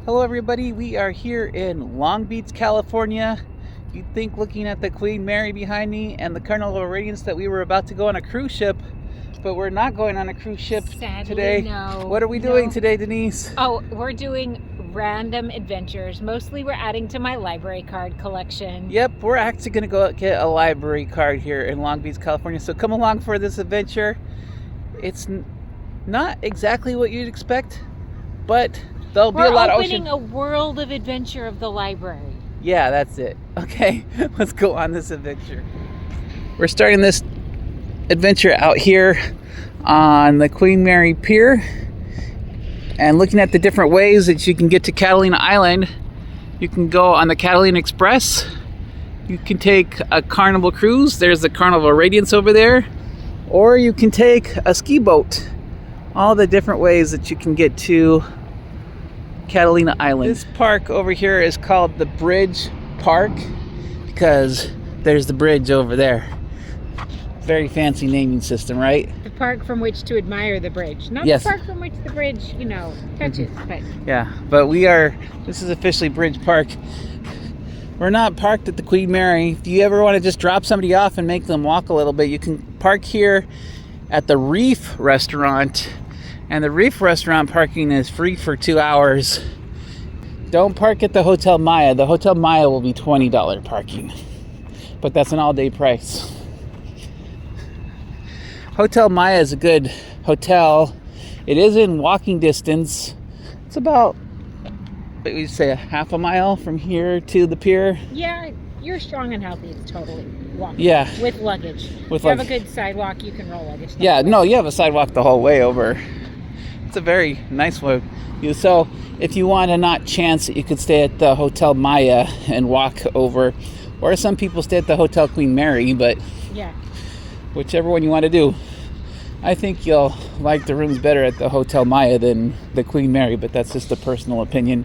Hello everybody, we are here in Long Beach, California. You'd think looking at the Queen Mary behind me and the Carnival Radiance that we were about to go on a cruise ship, but we're not going on a cruise ship today. No. What are we doing today, Denise? Oh, we're doing random adventures. Mostly we're adding to my library card collection. Yep, we're actually going to go get a library card here in Long Beach, California. So come along for this adventure. It's not exactly what you'd expect, but there'll be a lot of ocean. We're opening a world of adventure of the library. Yeah, that's it. Okay, let's go on this adventure. We're starting this adventure out here on the Queen Mary Pier and looking at the different ways that you can get to Catalina Island. You can go on the Catalina Express. You can take a Carnival cruise. There's the Carnival Radiance over there. Or you can take a ski boat. All the different ways that you can get to Catalina Island. This park over here is called the Bridge Park because there's the bridge over there. Very fancy naming system, right? The park from which to admire the bridge. Not yes. The park from which the bridge, touches. But yeah, but this is officially Bridge Park. We're not parked at the Queen Mary. If you ever want to just drop somebody off and make them walk a little bit, you can park here at the Reef Restaurant. And the Reef Restaurant parking is free for 2 hours. Don't park at the Hotel Maya. The Hotel Maya will be $20 parking. But that's an all-day price. Hotel Maya is a good hotel. It is in walking distance. It's about, what would you say, a half a mile from here to the pier? Yeah, you're strong and healthy. It's totally walkable. Yeah. With luggage. If you have a good sidewalk, you can roll luggage. Yeah, no, you have a sidewalk the whole way over. It's a very nice way. So if you want to not chance it, you could stay at the Hotel Maya and walk over. Or some people stay at the Hotel Queen Mary, but yeah, whichever one you want to do. I think you'll like the rooms better at the Hotel Maya than the Queen Mary, but that's just a personal opinion.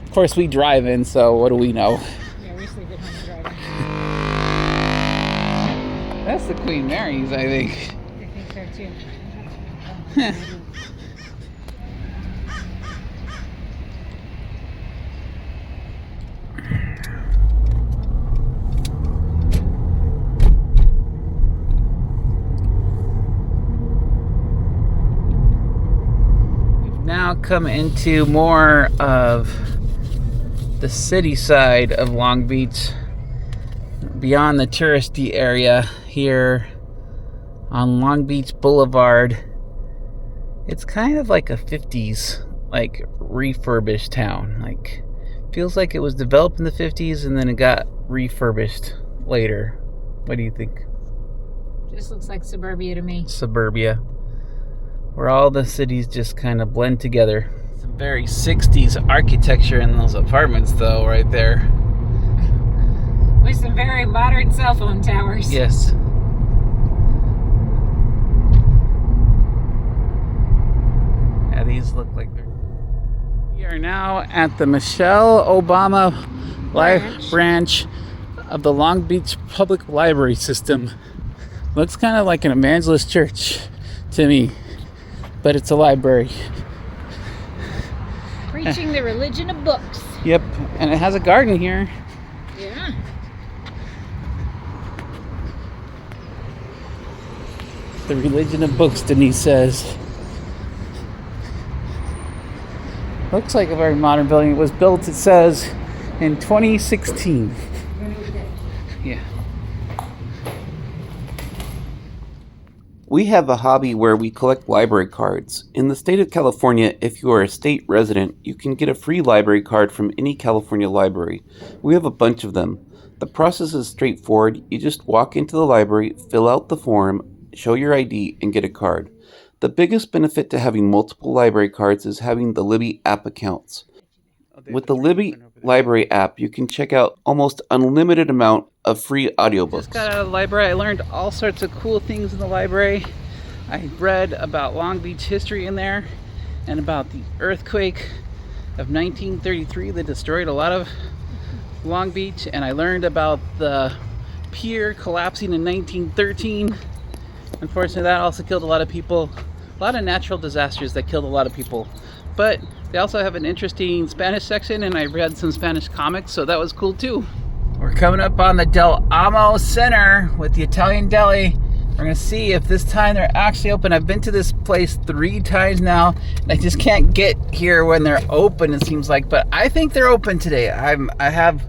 Of course, we drive in, so what do we know? Yeah, we sleep at home driving. That's the Queen Mary's, I think. I think so too. Now come into more of the city side of Long Beach, beyond the touristy area here on Long Beach Boulevard. It's kind of like a 50s like refurbished town. Like feels like it was developed in the 50s and then it got refurbished later. What do you think? Just looks like suburbia to me. Suburbia. Where all the cities just kind of blend together. Some very 60s architecture in those apartments though, right there. With some very modern cell phone towers. Yes. Yeah, these look like they're... We are now at the Michelle Obama branch of the Long Beach Public Library System. Looks kind of like an evangelist church to me. But it's a library. Preaching the religion of books. Yep, and it has a garden here. Yeah. The religion of books, Denise says. Looks like a very modern building. It was built, it says, in 2016. Yeah. We have a hobby where we collect library cards. In the state of California, if you are a state resident, you can get a free library card from any California library. We have a bunch of them. The process is straightforward. You just walk into the library, fill out the form, show your ID, and get a card. The biggest benefit to having multiple library cards is having the Libby app accounts. With the Libby library app, you can check out almost unlimited amount of free audiobooks. Just got out of the library. I learned all sorts of cool things in the library. I read about Long Beach history in there and about the earthquake of 1933 that destroyed a lot of Long Beach, and I learned about the pier collapsing in 1913. Unfortunately, that also killed a lot of people. A lot of natural disasters that killed a lot of people. But They also have an interesting Spanish section, and I read some Spanish comics, so that was cool too. We're coming up on the Del Amo Center with the Italian Deli. We're gonna see if this time they're actually open. I've been to this place 3 times now, and I just can't get here when they're open, it seems like. But I think they're open today. I have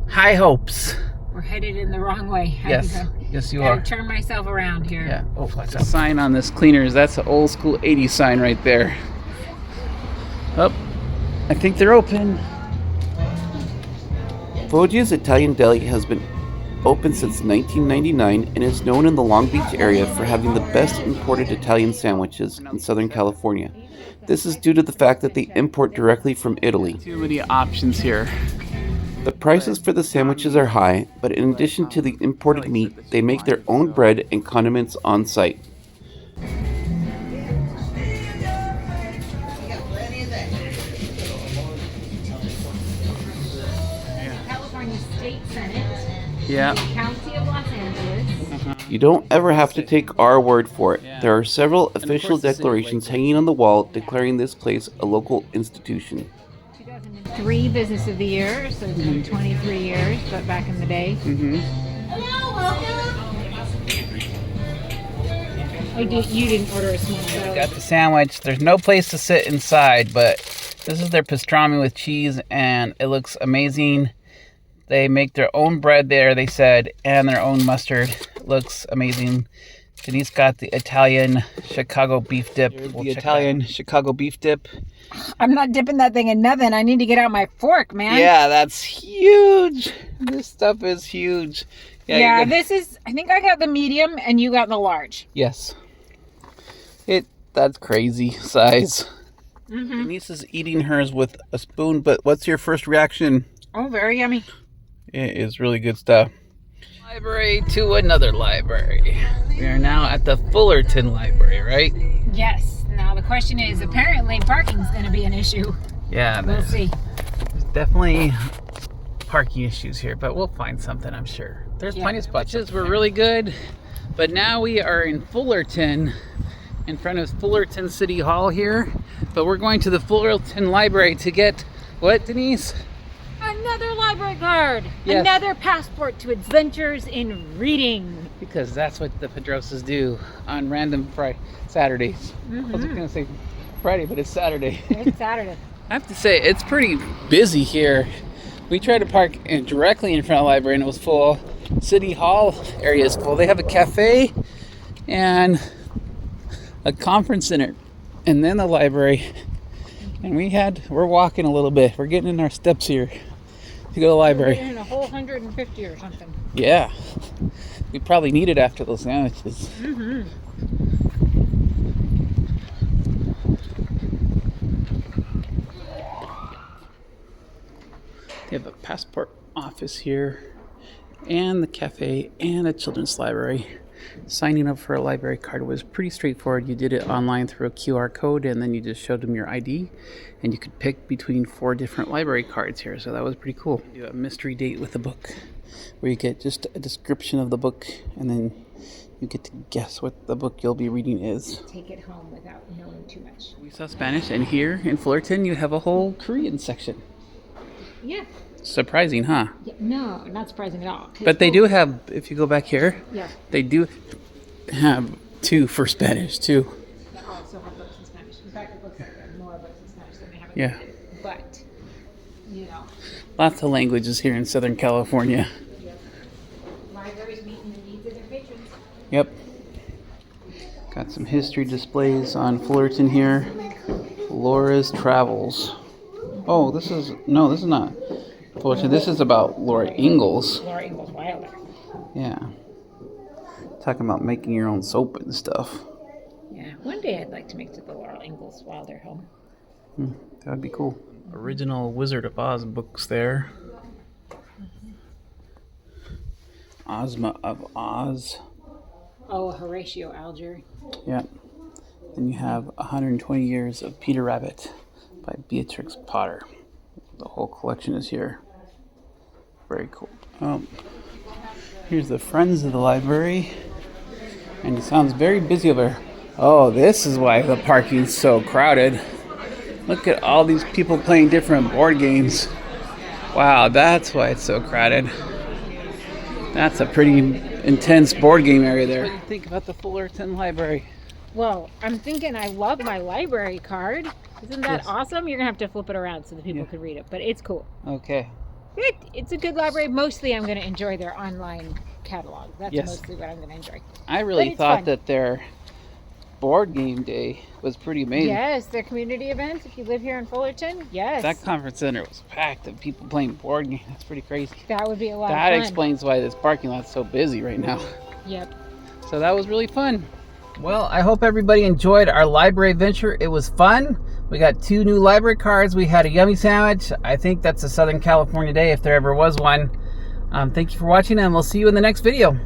high hopes. We're headed in the wrong way. Yes, yes you Gotta are. turn myself around here. Yeah. Oh, that's a sign on this cleaners. That's an old school 80s sign right there. Oh, I think they're open. Foggias Italian Deli has been open since 1999 and is known in the Long Beach area for having the best imported Italian sandwiches in Southern California. This is due to the fact that they import directly from Italy. Too many options here. The prices for the sandwiches are high, but in addition to the imported meat, they make their own bread and condiments on site. California State Senate, Yeah. County of Los Angeles. You don't ever have to take our word for it. There are several official declarations hanging on the wall declaring this place a local institution. 2003 Business of the Year, so it's been 23 years, but back in the day. Hello, welcome. Oh, you didn't order a small salad. Got the sandwich. There's no place to sit inside, but this is their pastrami with cheese, and it looks amazing. They make their own bread there, they said, and their own mustard. It looks amazing. Denise got the Italian Chicago beef dip. The Italian Chicago beef dip. I'm not dipping that thing in nothing. I need to get out my fork, man. Yeah, that's huge. This stuff is huge. Yeah, this is, I think I got the medium and you got the large. Yes. That's crazy size. Mm-hmm. Denise is eating hers with a spoon, but what's your first reaction? Oh, very yummy. It is really good stuff. Library to another library. We are now at the Fullerton Library, right? Yes. Now the question is, apparently parking's going to be an issue. Yeah, We'll see. there's definitely parking issues here, but we'll find something, I'm sure. There's plenty of spots. We're really good, but now we are in Fullerton, in front of Fullerton City Hall here, but we're going to the Fullerton Library to get what, Denise? Another library card. Yes. Another passport to adventures in reading. Because that's what the Pedrozas do on random Saturdays. I was going to say Friday, but it's Saturday. It's Saturday. I have to say, it's pretty busy here. We tried to park directly in front of the library and it was full. City Hall area is full. They have a cafe and a conference center and then the library. And we're walking a little bit. We're getting in our steps here to go to the library. We're in a whole 150 or something. Yeah. We probably need it after those sandwiches. Mm-hmm. They have a passport office here, and the cafe, and a children's library. Signing up for a library card was pretty straightforward. You did it online through a QR code, and then you just showed them your ID, and you could pick between 4 different library cards here, so that was pretty cool. You do a mystery date with the book, where you get just a description of the book, and then you get to guess what the book you'll be reading is. Take it home without knowing too much. We saw Spanish, and here in Fullerton, you have a whole Korean section. Yeah. Surprising, huh? Yeah, no, not surprising at all. But they do have, if you go back here, Yeah. they do have 2 for Spanish, too. They also have books in Spanish. In fact, it looks like there are more books in Spanish than they have in Yeah. But, you know, Lots of languages here in Southern California. libraries meeting the needs of their patrons. Yep. Got some history displays on Fullerton here. Laura's Travels. Oh, this is not Fullerton. This is about Laura Ingalls. Laura Ingalls Wilder. Yeah. Talking about making your own soap and stuff. Yeah, one day I'd like to make to the Laura Ingalls Wilder home. That would be cool. Original Wizard of Oz books there. Ozma of Oz. Oh, Horatio Alger. Yeah. Then you have 120 Years of Peter Rabbit by Beatrix Potter. The whole collection is here. Very cool. Here's the Friends of the Library. And it sounds very busy over there. Oh, this is why the parking's so crowded. Look at all these people playing different board games. Wow, that's why it's so crowded. That's a pretty intense board game area there. What do you think about the Fullerton Library? Well, I'm thinking I love my library card. Isn't that Yes. awesome? You're going to have to flip it around so the people can read it, but it's cool. Okay. It's a good library. Mostly I'm going to enjoy their online catalog. That's Yes. mostly what I'm going to enjoy. I really But it's thought fun. that their board game day was pretty amazing. Yes, their community events. If you live here in Fullerton, yes. That conference center was packed of people playing board games. That's pretty crazy. That would be a lot That of fun. explains why this parking lot's so busy right now. Yep. So that was really fun. Well, I hope everybody enjoyed our library adventure. It was fun. We got 2 new library cards. We had a yummy sandwich. I think that's a Southern California day if there ever was one. Thank you for watching, and we'll see you in the next video.